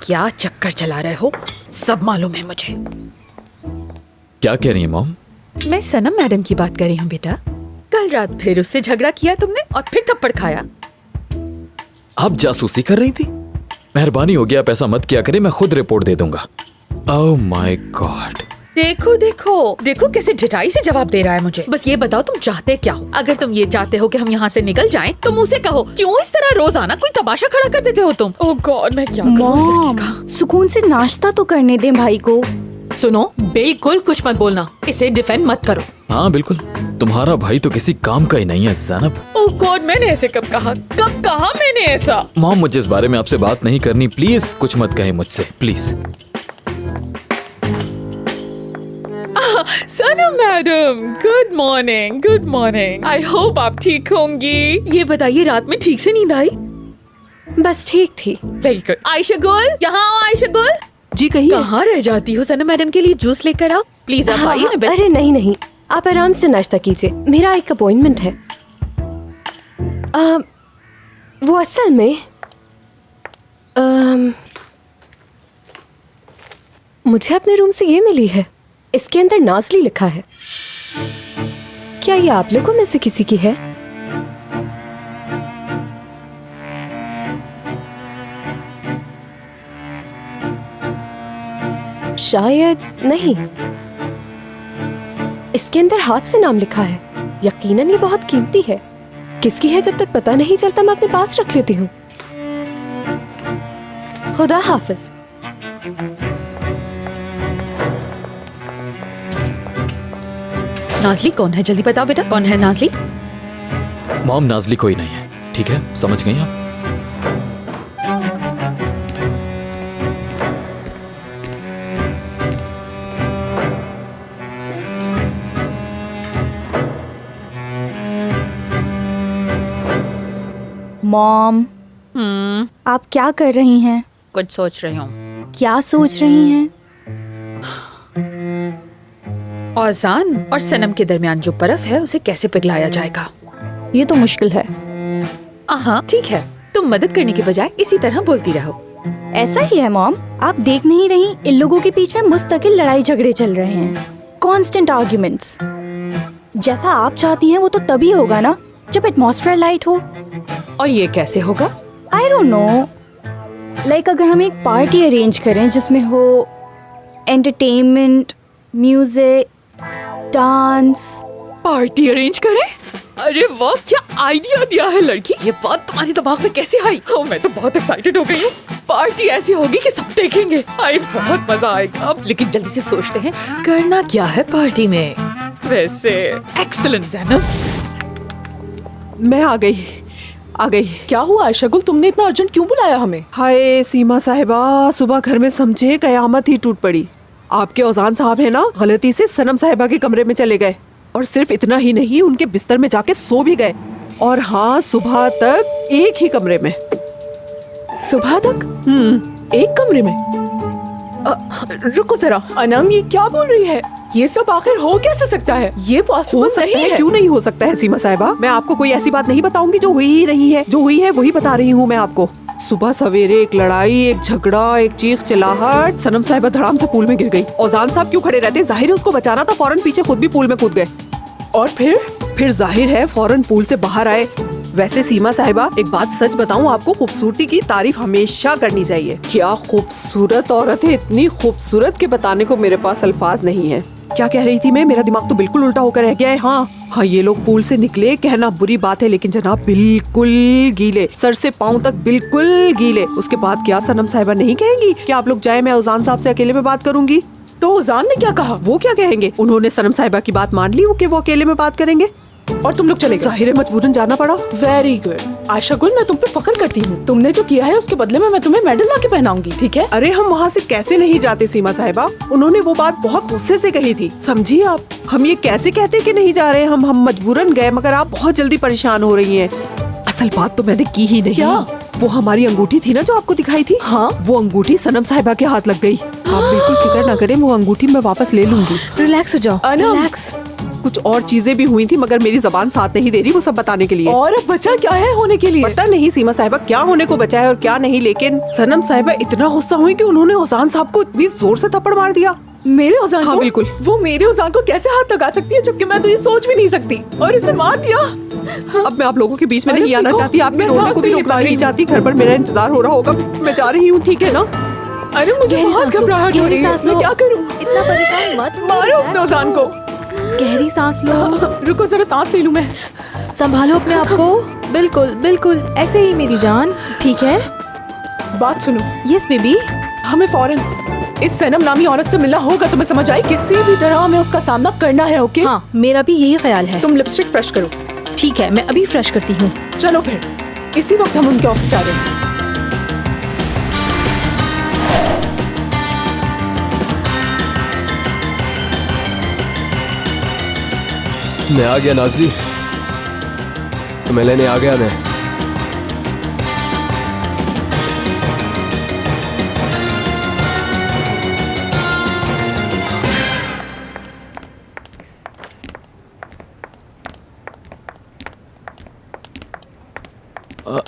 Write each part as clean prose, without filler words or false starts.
क्या चक्कर चला रहे हो सब मालूम है मुझे। क्या कह रही है मॉम? मैं सनम मैडम की बात कर रही हूँ बेटा। कल रात फिर उससे झगड़ा किया तुमने और फिर थप्पड़ खाया। आप जासूसी कर रही थी? मेहरबानी होगी आप ऐसा मत किया करें, मैं खुद रिपोर्ट दे दूंगा। Oh my God. देखो देखो देखो कैसे ढिठाई से जवाब दे रहा है मुझे। बस ये बताओ तुम चाहते क्या हो? अगर तुम ये चाहते हो कि हम यहाँ से निकल जाएं, तो मुझे से कहो। क्यों इस तरह रोजाना कोई तमाशा खड़ा कर देते हो तुम? ओह गॉड मैं क्या करूं इस लड़की का? सुकून से नाश्ता तो करने दें भाई को। सुनो बिल्कुल कुछ मत बोलना, इसे डिफेंड मत करो। हाँ बिल्कुल, तुम्हारा भाई तो किसी काम का ही नहीं है ज़ैनब। ओह गॉड मैंने ऐसे कब कहा? कब कहा मैंने ऐसा? मॉम मुझे इस बारे में आपसे बात नहीं करनी, प्लीज कुछ मत कहें मुझसे please. Sanam madam good morning. Good morning. I hope आप ठीक होंगी। ये बताइए रात में ठीक से नींद आई? बस ठीक थी। Very good. आयशा गुल यहाँ आओ। आयशा गुल जी कहिए। कहाँ रह जाती हो? सनम मैडम के लिए जूस लेकर आओ प्लीज। आप आइए ना। अरे नहीं नहीं, आप आराम से नाश्ता कीजिए, मेरा एक अपॉइंटमेंट है। वो असल में मुझे अपने रूम से ये मिली है। इसके अंदर नाज़ली लिखा है। क्या ये आप लोगों में से किसी की है? शायद नहीं। इसके अंदर हाथ से नाम लिखा है। यकीनन ये बहुत कीमती है। किसकी है जब तक पता नहीं चलता मैं अपने पास रख लेती हूँ। खुदा हाफिज। नाज़ली कौन है? जल्दी बताओ बेटा कौन है नाज़ली? मॉम नाज़ली कोई नहीं है, ठीक है? समझ गई आप? मॉम आप क्या कर रही हैं? कुछ सोच रही हूँ। क्या सोच रही हैं? औजान और सनम के दरमियान जो बर्फ है उसे कैसे पिघलाया जाएगा? ये तो मुश्किल है। हाँ ठीक है, तुम मदद करने के बजाय इसी तरह बोलती रहो। ऐसा ही है मॉम, आप देख नहीं रही इन लोगों के बीच में मुस्तकिल लड़ाई झगड़े चल रहे हैं। Constant arguments. जैसा आप चाहती हैं वो तो तभी होगा ना जब एटमॉस्फेयर लाइट हो। और ये कैसे होगा? आई डोंट नो, लाइक अगर हम एक पार्टी अरेंज करें जिसमें हो entertainment, music, dance. Party arrange करें? अरे वाह क्या आइडिया दिया है लड़की। ये बात तुम्हारे दिमाग में कैसे आई? मैं तो बहुत एक्साइटेड हो गई हूँ। पार्टी ऐसी होगी कि सब देखेंगे। बहुत मजा आएगा। अब लेकिन जल्दी से सोचते हैं करना क्या है पार्टी में। वैसे एक्सीलेंट ज़ैनब। मैं आ गई। क्या हुआ आयशा गुल, तुमने इतना अर्जेंट क्यों बुलाया हमें? हाय सीमा साहिबा, सुबह घर में समझे कयामत ही टूट पड़ी। आपके औजान साहब है ना, गलती से सनम साहिबा के कमरे में चले गए और सिर्फ इतना ही नहीं उनके बिस्तर में जाके सो भी गए। और हाँ, सुबह तक एक ही कमरे में। सुबह तक? एक कमरे में? रुको जरा अनम, ये क्या बोल रही है? ये सब आखिर हो कैसे सकता है? ये पॉसिबल नहीं है। क्यों नहीं हो सकता है सीमा साहिबा? मैं आपको कोई ऐसी बात नहीं बताऊंगी जो हुई ही नहीं है। जो हुई है वही बता रही हूँ मैं आपको। सुबह सवेरे एक लड़ाई, एक झगड़ा, एक चीख चिल्लाहट। सनम साहिबा धड़ाम से पूल में गिर गई। औजान साहब क्यों खड़े रहते? जाहिर है उसको बचाना था, फौरन पीछे खुद भी पूल में कूद गए। और फिर जाहिर है फौरन पूल से बाहर आए। वैसे सीमा साहिबा एक बात सच बताऊं आपको, खूबसूरती की तारीफ हमेशा करनी चाहिए। क्या खूबसूरत औरत है, इतनी खूबसूरत के बताने को मेरे पास अल्फाज नहीं है। क्या कह रही थी मैं? मेरा दिमाग तो बिल्कुल उल्टा होकर रह गया है। हाँ, ये लोग पूल से निकले, कहना बुरी बात है लेकिन जनाब बिल्कुल गीले, सर से पाँव तक बिल्कुल गीले। उसके बाद क्या सनम साहिबा नहीं कहेंगी कि आप लोग जाए, मैं औजान साहब से अकेले में बात करूंगी? तो औजान ने क्या कहा? वो क्या कहेंगे? उन्होंने सनम साहिबा की बात मान ली कि वो अकेले में बात करेंगे और तुम लोग चले गए। जाहिर है मजबूरन जाना पड़ा। वेरी गुड आयशा गुल, मैं तुम पे फख्र करती हूँ। तुमने जो किया है उसके बदले में मैं तुम्हें मेडल ला के पहनाऊंगी, ठीक है? अरे हम वहाँ से कैसे नहीं जाते सीमा साहिबा? उन्होंने वो बात बहुत गुस्से से कही थी, समझिए आप। हम ये कैसे कहते कि नहीं जा रहे? हम मजबूरन गए, मगर आप बहुत जल्दी परेशान हो रही हैं। असल बात तो मैंने की ही नहीं। क्या? वो हमारी अंगूठी थी ना जो आपको दिखाई थी। हाँ, वो अंगूठी सनम साहिबा के हाथ लग गई। आप बिल्कुल फिक्र ना करें, वो अंगूठी मैं वापस ले लूंगी। रिलैक्स हो जाओ। अनम, रिलैक्स। कुछ और चीजें भी हुई थी, मगर मेरी जबान साथ नहीं दे रही वो सब बताने के लिए। और अब बचा क्या है होने के लिए? पता नहीं सीमा साहिबा क्या होने को बचा है और क्या नहीं, लेकिन सनम साहिबा इतना गुस्सा हुई कि उन्होंने ओजान साहब को इतनी जोर से थप्पड़ मार दिया। मेरे ओजान हाँ, को? बिल्कुल। वो मेरे ओजान को कैसे हाथ लगा सकती है, जबकि मैं तो ये सोच भी नहीं सकती, और इसने मार दिया। अब मैं आप लोगों के बीच में अरे नहीं आना देखो, चाहती, आप मैं रोने सांस को भी नहीं ले रोकना पा रही नहीं हूँ। चाहती। घर पर मेरा इंतजार हो रहा होगा, मैं जा रही हूँ, ठीक है ना? अरे मुझे गहरी बहुत सांस लो, घबराहट हो गहरी रही है, सांस मैं लो। क्या करूँ? इतना परेशान मत हो, मारो उसने ओजान को। गहरी सांस लो, रुको जरा सांस ले लूं मैं। संभालो अपने आप को। बिल्कुल बिल्कुल ऐसे ही मेरी जान, ठीक है? बात सुनो, यस बेबी। हमें फौरन इस सनम नामी औरत से मिलना होगा, तो मैं समझ आई किसी भी तरह हमें उसका सामना करना है। ओके हाँ, मेरा भी यही ख्याल है। तुम लिपस्टिक फ्रेश करो। ठीक है, मैं अभी फ्रेश करती हूँ। चलो फिर इसी वक्त हम उनके ऑफिस जा रहे हैं। मैं आ गया नाजली, तुम्हें लेने आ गया मैं।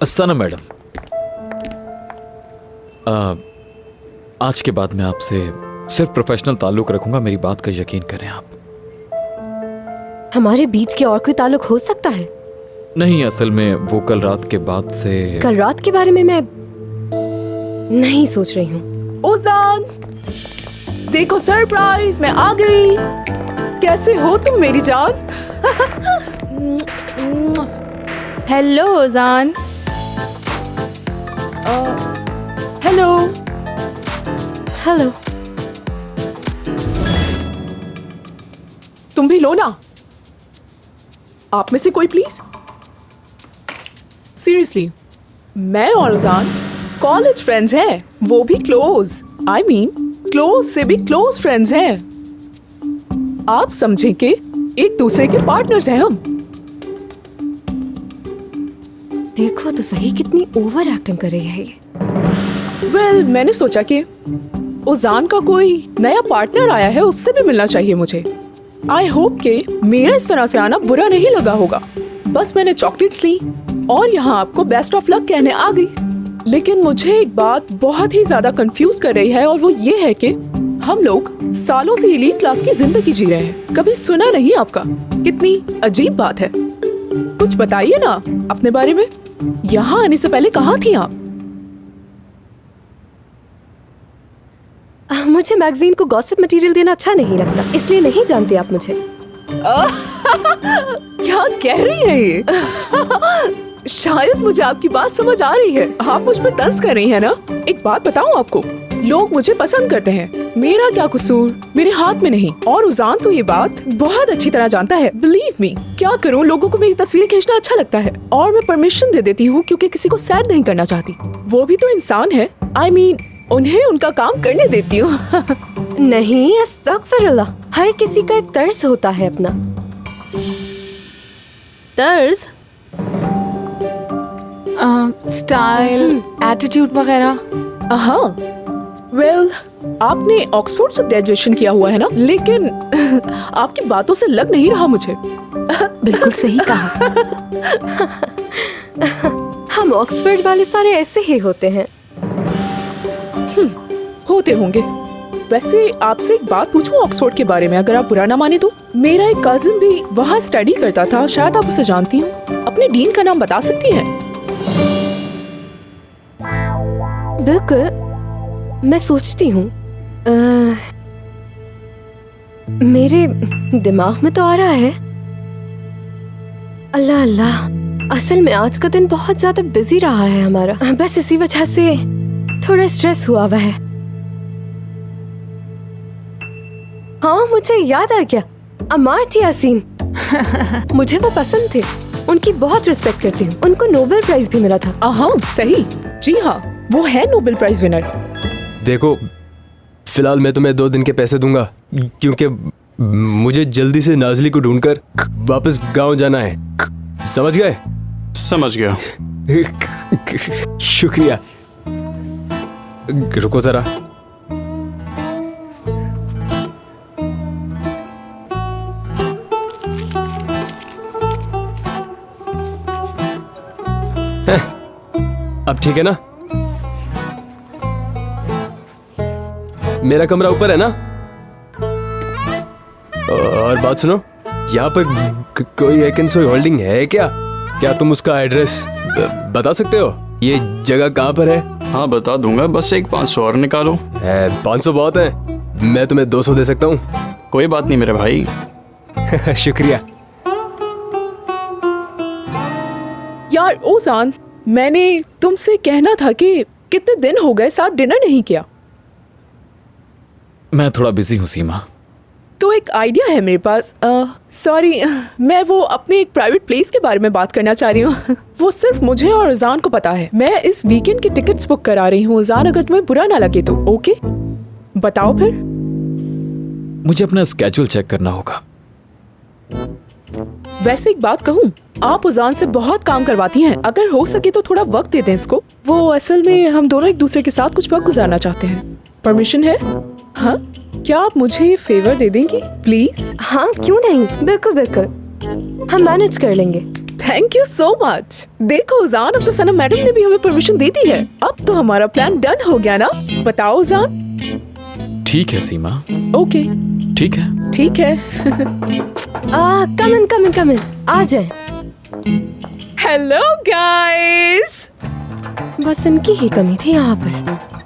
सनम मैडम, आज के बाद मैं आपसे सिर्फ प्रोफेशनल ताल्लुक रखूंगा, मेरी बात का यकीन करें आप। हमारे बीच के और कोई ताल्लुक हो सकता है? नहीं, असल में वो कल रात के बाद से। कल रात के बारे में मैं नहीं सोच रही हूँ। ओजान, देखो सरप्राइज, मैं आ गई। कैसे हो तुम मेरी जान? हेलो ओजान। हेलो। हेलो। तुम भी लो ना, आप में से कोई प्लीज। सीरियसली, मैं और ओजान कॉलेज फ्रेंड्स हैं, वो भी क्लोज। आई मीन क्लोज से भी क्लोज फ्रेंड्स हैं। आप समझें कि एक दूसरे के पार्टनर्स हैं हम। देखो तो सही कितनी ओवर एक्टिंग कर रही है ये। वेल, मैंने सोचा कि ओजान का कोई नया पार्टनर आया है, उससे भी मिलना चाहिए मुझे। आई होप कि मेरा इस तरह से आना बुरा नहीं लगा होगा। बस मैंने चॉकलेट्स ली और यहाँ आपको बेस्ट ऑफ लक कहने आ गई। लेकिन मुझे एक बात बहुत ही ज्यादा कंफ्यूज कर रही है, और वो ये है कि हम लोग सालों से एलीट क्लास की जिंदगी जी रहे हैं। कभी सुना नहीं आपका? कितनी अजीब बात है। कुछ बताइए ना अपने बारे में। यहाँ आने से पहले कहाँ थी आप? मुझे मैगजीन को गॉसिप मटेरियल देना अच्छा नहीं लगता, इसलिए नहीं जानते आप मुझे। क्या कह रही है ये? शायद मुझे आपकी बात समझ आ रही है। आप मुझ पे तंज कर रही है ना? एक बात बताऊं आपको, लोग मुझे पसंद करते हैं, मेरा क्या कसूर? मेरे हाथ में नहीं। और उजान तो ये बात बहुत अच्छी तरह जानता है, बिलीव मी। क्या करूं, लोगों को मेरी तस्वीरें खींचना अच्छा लगता है, और मैं परमिशन दे देती हूँ क्योंकि किसी को सैड नहीं करना चाहती। वो भी तो इंसान है। आई मीन उन्हें उनका काम करने देती हूँ। नहीं, अस्तगफिरुल्लाह, हर किसी का एक तर्ज होता है अपना। तर्ज, स्टाइल, एटीट्यूड वगैरह। हाँ, वेल, आपने ऑक्सफोर्ड से ग्रेजुएशन किया हुआ है ना, लेकिन आपकी बातों से लग नहीं रहा मुझे। बिल्कुल सही कहा। हम ऑक्सफोर्ड वाले सारे ऐसे ही होते हैं। होते होंगे। वैसे आपसे एक बात पूछूं ऑक्सफोर्ड के बारे में, अगर आप बुरा ना माने तो। मेरा एक कजिन भी वहाँ स्टडी करता था, शायद आप उसे जानती हो। अपने डीन का नाम बता सकती हैं? बिल्कुल, मैं सोचती हूँ। मेरे दिमाग में तो आ रहा है। अल्लाह अल्लाह, असल में आज का दिन बहुत ज्यादा बिजी रहा है हमारा, बस इसी वजह से थोड़ा स्ट्रेस हुआ हुआ है। हाँ, मुझे याद आ गया, अमार्त्य यासीन। मुझे वो पसंद थे, उनकी बहुत रिस्पेक्ट करती हूँ। उनको नोबेल प्राइज भी मिला था। हाँ, सही। जी हाँ, वो है नोबेल प्राइज विनर। देखो, फिलहाल मैं तुम्हें 2 दिन के पैसे दूंगा, क्योंकि मुझे जल्दी से नाजली को ढूंढकर वापस गांव जाना है। समझ गए? समझ गया। शुक्रिया। रुको जरा। अब ठीक है ना? मेरा कमरा ऊपर है ना? और बात सुनो, यहाँ पर कोई वैकेंसी होल्डिंग है क्या? क्या तुम उसका एड्रेस बता सकते हो? ये जगह कहाँ पर है? हाँ बता दूंगा, बस एक 500 और निकालो। 500 बहुत है, मैं तुम्हें 200 दे सकता हूँ। कोई बात नहीं मेरे भाई। शुक्रिया। यार ओजान, मैंने तुमसे कहना था कि कितने दिन हो गए साथ डिनर नहीं किया। मैं थोड़ा बिजी हूँ सीमा। तो एक आइडिया है मेरे पास। सॉरी, मैं वो अपने एक प्राइवेट प्लेस के बारे में बात करना चाह रही हूँ। वो सिर्फ मुझे और उजान को पता है। मैं इस वीकेंड की टिकट्स बुक करा रही हूँ उजान, अगर तुम्हें बुरा ना लगे तो। ओके बताओ फिर। मुझे अपना स्केड्यूल चेक करना होगा। वैसे एक बात कहूँ, आप उजान से बहुत काम करवाती हैं। अगर हो सके तो थोड़ा वक्त दे दें इसको। वो असल में हम दोनों एक दूसरे के साथ कुछ वक्त गुजारना चाहते हैं। परमिशन है? हाँ, क्या आप मुझे फेवर दे देंगी प्लीज? हाँ क्यों नहीं, बिल्कुल बिल्कुल, हम मैनेज कर लेंगे। Thank you so much. देखो उजान, अब तो सनम मैडम ने भी हमें परमिशन दे दी है। अब तो हमारा प्लान डन हो गया ना? बताओ उजान। ठीक है सीमा, ओके ठीक है। ठीक है। कम इन, आ जाए। Hello guys. बस इनकी ही कमी थी यहाँ पर।